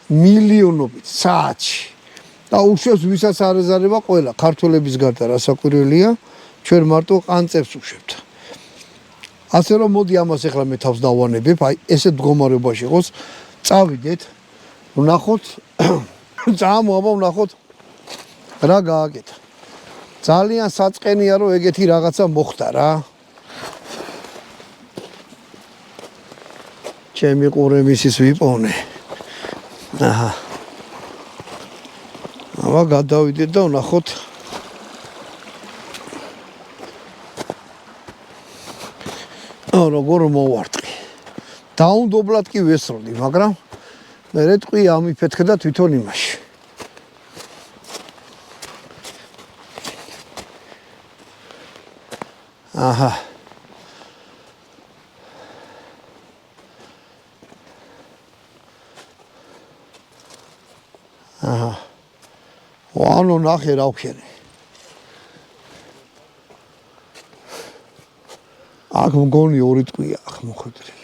მილიონობით საათში. და უშვებს ვისაც არ ეზარება ყველა ქართველების გარდა რასაკვირველია, ჩვენ მარტო ყანწებს უშვებთ. ასე რომ მოდი ამას ახლა მე თავს დავანებებ, აი ესეთ მდგომარეობაში იყოს, წავიდეთ, ვნახოთ, წამოაბა ვნახოთ რა გააკეთა. ძალიან საწყენია რომ ეგეთი რაღაცა მოხდა რა. ჩემი ყურემისის ვიპოვნე. აჰა. აბა გადავიდეთ და ვნახოთ. როგორ მოვარტყი. დაუნდობლად კი ვესროდი, მაგრამ მე ტყვი ამიფეთქდა თვითონ იმაში. აჰა. აჰა. ვანო ნახე რა ვქენი. აქ მგონი ორი ტყვია, ახ მოხვედრე.